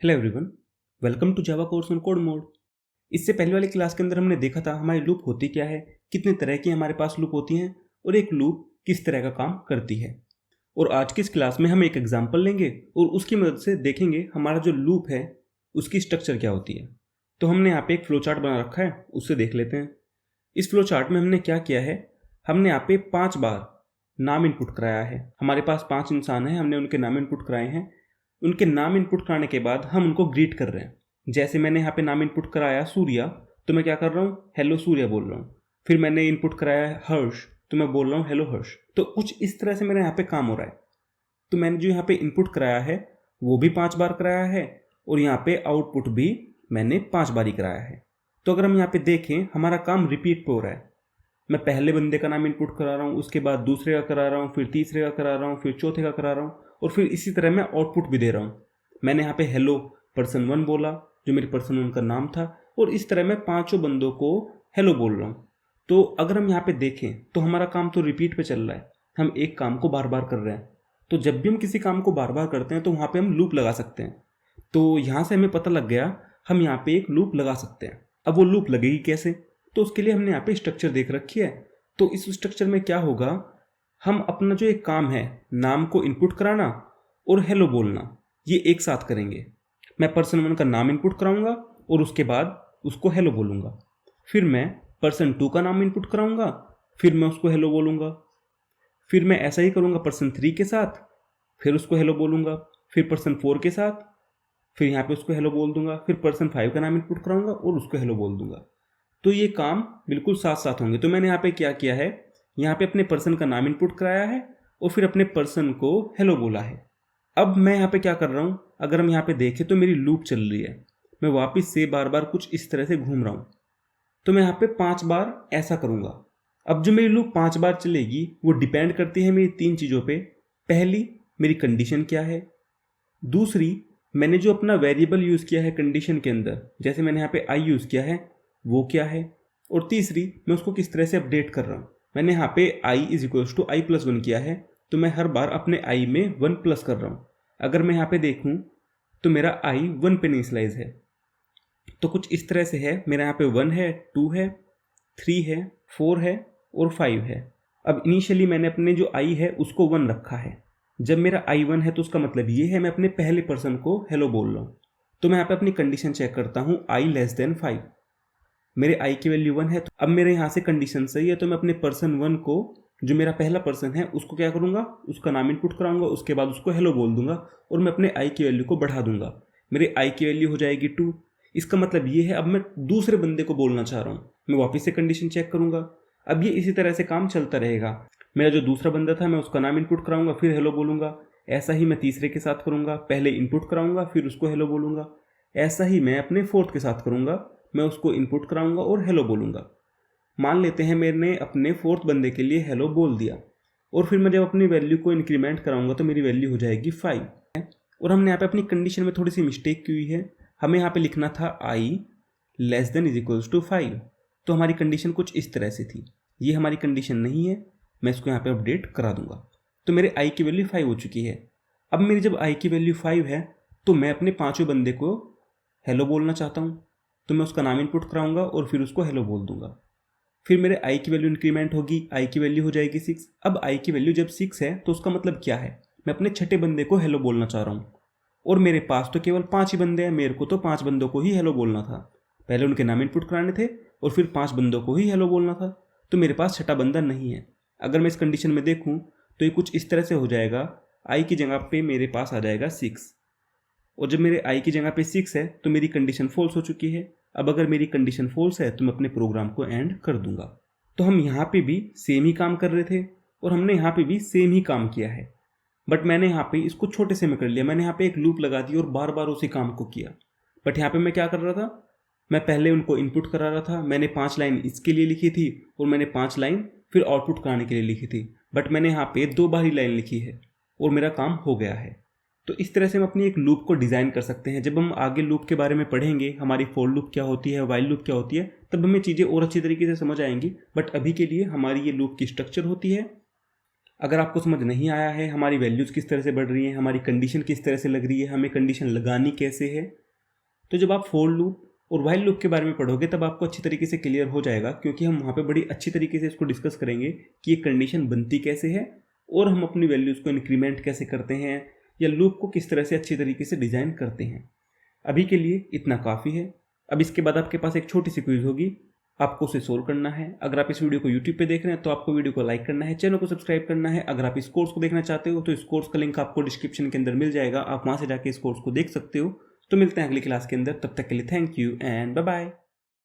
Hello everyone, welcome to Java course on Code Mode. इससे पहले वाली क्लास के अंदर हमने देखा था हमारी लूप होती क्या है, कितने तरह की हमारे पास लूप होती हैं और एक लूप किस तरह का काम करती है। और आज की इस क्लास में हम एक एग्जांपल लेंगे और उसकी मदद से देखेंगे हमारा जो लूप है उसकी स्ट्रक्चर क्या होती है। तो हमने यहाँ पे एक फ्लो चार्ट बना रखा है, उससे देख लेते हैं। इस फ्लो चार्ट में हमने क्या किया है, हमने यहाँ पे 5 बार नाम इनपुट कराया है। हमारे पास 5 इंसान हैं, हमने उनके नाम इनपुट कराए हैं। उनके नाम इनपुट कराने के बाद हम उनको ग्रीट कर रहे हैं। जैसे मैंने यहाँ पे नाम इनपुट कराया सूर्या, तो मैं क्या कर रहा हूँ, हेलो सूर्या बोल रहा हूँ। फिर मैंने इनपुट कराया हर्ष, तो मैं बोल रहा हूँ हेलो हर्ष। तो कुछ इस तरह से मेरा यहाँ पे काम हो रहा है। तो मैंने जो यहाँ पे इनपुट कराया है वो भी 5 बार कराया है और यहाँ पे आउटपुट भी मैंने 5 बार ही कराया है। तो अगर हम यहाँ पे देखें, हमारा काम रिपीट पे हो रहा है। मैं पहले बंदे का नाम इनपुट करा रहा हूँ, उसके बाद दूसरे का करा रहा हूँ, फिर तीसरे का करा रहा हूँ, फिर चौथे का करा रहा हूँ और फिर इसी तरह मैं आउटपुट भी दे रहा हूँ। मैंने यहाँ पे हेलो पर्सन 1 बोला, जो मेरी पर्सन 1 का नाम था, और इस तरह मैं 5 बंदों को हेलो बोल रहा हूँ। तो अगर हम यहाँ पे देखें तो हमारा काम तो रिपीट पे चल रहा है, हम एक काम को बार बार कर रहे हैं। तो जब भी हम किसी काम को बार बार करते हैं तो वहाँ पे हम लूप लगा सकते हैं। तो यहाँ से हमें पता लग गया हम यहाँ पे एक लूप लगा सकते हैं। अब वो लूप लगेगी कैसे, तो उसके लिए हमने यहाँ पे स्ट्रक्चर देख रखी है। तो इस स्ट्रक्चर में क्या होगा, हम अपना जो एक काम है नाम को इनपुट कराना और हेलो बोलना, ये एक साथ करेंगे। मैं पर्सन 1 का नाम इनपुट कराऊंगा और उसके बाद उसको हेलो बोलूंगा। फिर मैं पर्सन 2 का नाम इनपुट कराऊंगा, फिर मैं उसको हेलो बोलूंगा। फिर मैं ऐसा ही करूंगा पर्सन 3 के साथ, फिर उसको हेलो बोलूंगा। फिर पर्सन 4 के साथ, फिर यहाँ पे उसको हेलो बोल दूंगा। फिर पर्सन 5 का नाम इनपुट कराऊंगा और उसको हेलो बोल दूंगा। तो ये काम बिल्कुल साथ साथ होंगे। तो मैंने यहाँ पे क्या किया है, यहाँ पे अपने पर्सन का नाम इनपुट कराया है और फिर अपने पर्सन को हेलो बोला है। अब मैं यहाँ पे क्या कर रहा हूँ, अगर हम यहाँ पे देखें तो मेरी लूप चल रही है। मैं वापस से बार बार कुछ इस तरह से घूम रहा हूँ। तो मैं यहाँ पे 5 बार ऐसा करूँगा। अब जो मेरी लूप 5 बार चलेगी वो डिपेंड करती है मेरी 3 चीज़ों पे। पहली, मेरी कंडीशन क्या है। दूसरी, मैंने जो अपना वेरिएबल यूज़ किया है कंडीशन के अंदर, जैसे मैंने यहाँ पे आई यूज़ किया है, वो क्या है। और तीसरी, मैं उसको किस तरह से अपडेट कर रहा हूँ। मैंने यहाँ पे i = i+1 किया है, तो मैं हर बार अपने i में 1 प्लस कर रहा हूँ। अगर मैं यहाँ पे देखूँ तो मेरा i 1 पे इनिशियलाइज है। तो कुछ इस तरह से है, मेरा यहाँ पे 1 है, 2 है, 3 है, 4 है और 5 है। अब इनिशियली मैंने अपने जो i है उसको 1 रखा है। जब मेरा i 1 है तो उसका मतलब ये है मैं अपने पहले पर्सन को हेलो बोल रहा हूँ। तो मैं यहाँ पे अपनी कंडीशन चेक करता हूँ, i < 5। मेरे i की वैल्यू 1 है। तो अब मेरे यहाँ से कंडीशन सही है, तो मैं अपने पर्सन 1 को, जो मेरा पहला पर्सन है, उसको क्या करूँगा, उसका नाम इनपुट कराऊंगा, उसके बाद उसको हेलो बोल दूंगा और मैं अपने i की वैल्यू को बढ़ा दूंगा। मेरे i की वैल्यू हो जाएगी 2। इसका मतलब ये है अब मैं दूसरे बंदे को बोलना चाह रहा हूँ, मैं वापस से कंडीशन चेक करूँगा। अब ये इसी तरह से काम चलता रहेगा। मेरा जो दूसरा बंदा था मैं उसका नाम इनपुट कराऊंगा, फिर हेलो बोलूँगा। ऐसा ही मैं तीसरे के साथ करूँगा, पहले इनपुट कराऊंगा फिर उसको हेलो बोलूँगा। ऐसा ही मैं अपने 4th के साथ करूँगा, मैं उसको इनपुट कराऊंगा और हेलो बोलूँगा। मान लेते हैं मैंने अपने 4th बंदे के लिए हेलो बोल दिया और फिर मैं जब अपनी वैल्यू को इंक्रीमेंट कराऊंगा तो मेरी वैल्यू हो जाएगी 5। और हमने यहाँ पे अपनी कंडीशन में थोड़ी सी मिस्टेक की हुई है। हमें यहाँ पे लिखना था i < 5। तो हमारी कंडीशन कुछ इस तरह से थी, ये हमारी कंडीशन नहीं है। मैं इसको यहाँ पे अपडेट करा दूंगा। तो मेरे i की वैल्यू 5 हो चुकी है। अब मेरी जब i की वैल्यू 5 है तो मैं अपने 5वें बंदे को हेलो बोलना चाहता हूँ, तो मैं उसका नाम इनपुट कराऊंगा और फिर उसको हेलो बोल दूंगा। फिर मेरे i की वैल्यू इंक्रीमेंट होगी, i की वैल्यू हो जाएगी 6। अब i की वैल्यू जब 6 है तो उसका मतलब क्या है, मैं अपने छठे बंदे को हेलो बोलना चाह रहा हूँ और मेरे पास तो केवल 5 ही बंदे हैं। मेरे को तो 5 बंदों को ही हेलो बोलना था, पहले उनके नाम इनपुट कराने थे और फिर 5 बंदों को ही हेलो बोलना था। तो मेरे पास छठा बंदा नहीं है। अगर मैं इस कंडीशन में देखूँ तो ये कुछ इस तरह से हो जाएगा, i की जगह पे मेरे पास आ जाएगा 6 और जब मेरे i की जगह पे 6 है तो मेरी कंडीशन फॉल्स हो चुकी है। अब अगर मेरी कंडीशन फॉल्स है तो मैं अपने प्रोग्राम को एंड कर दूंगा। तो हम यहाँ पे भी सेम ही काम कर रहे थे और हमने यहाँ पे भी सेम ही काम किया है, बट मैंने यहाँ पे इसको छोटे से में कर लिया। मैंने यहाँ पे एक लूप लगा दी और बार बार उसी काम को किया। बट यहाँ पे मैं क्या कर रहा था, मैं पहले उनको इनपुट करा रहा था। मैंने 5 लाइन इसके लिए लिखी थी और मैंने 5 लाइन फिर आउटपुट कराने के लिए लिखी थी। बट मैंने यहाँ पे 2 बार ही लाइन लिखी है और मेरा काम हो गया है। तो इस तरह से हम अपनी एक लूप को डिज़ाइन कर सकते हैं। जब हम आगे लूप के बारे में पढ़ेंगे, हमारी फॉर लूप क्या होती है, वाइल लूप क्या होती है, तब हमें चीज़ें और अच्छी तरीके से समझ आएंगी। बट अभी के लिए हमारी ये लूप की स्ट्रक्चर होती है। अगर आपको समझ नहीं आया है हमारी वैल्यूज़ किस तरह से बढ़ रही हैं, हमारी कंडीशन किस तरह से लग रही है, हमें कंडीशन लगानी कैसे है, तो जब आप फोर लूप और वाइल लूप के बारे में पढ़ोगे तब आपको अच्छी तरीके से क्लियर हो जाएगा, क्योंकि हम वहाँ पे बड़ी अच्छी तरीके से इसको डिस्कस करेंगे कि ये कंडीशन बनती कैसे है और हम अपनी वैल्यूज़ को इंक्रीमेंट कैसे करते हैं या लूप को किस तरह से अच्छी तरीके से डिज़ाइन करते हैं। अभी के लिए इतना काफ़ी है। अब इसके बाद आपके पास एक छोटी सी क्विज होगी, आपको उसे सोल्व करना है। अगर आप इस वीडियो को यूट्यूब पे देख रहे हैं तो आपको वीडियो को लाइक करना है, चैनल को सब्सक्राइब करना है। अगर आप इस कोर्स को देखना चाहते हो तो इस कोर्स का लिंक आपको डिस्क्रिप्शन के अंदर मिल जाएगा, आप वहाँ से जाके इस कोर्स को देख सकते हो। तो मिलते हैं अगली क्लास के अंदर, तब तक के लिए thank you and bye bye.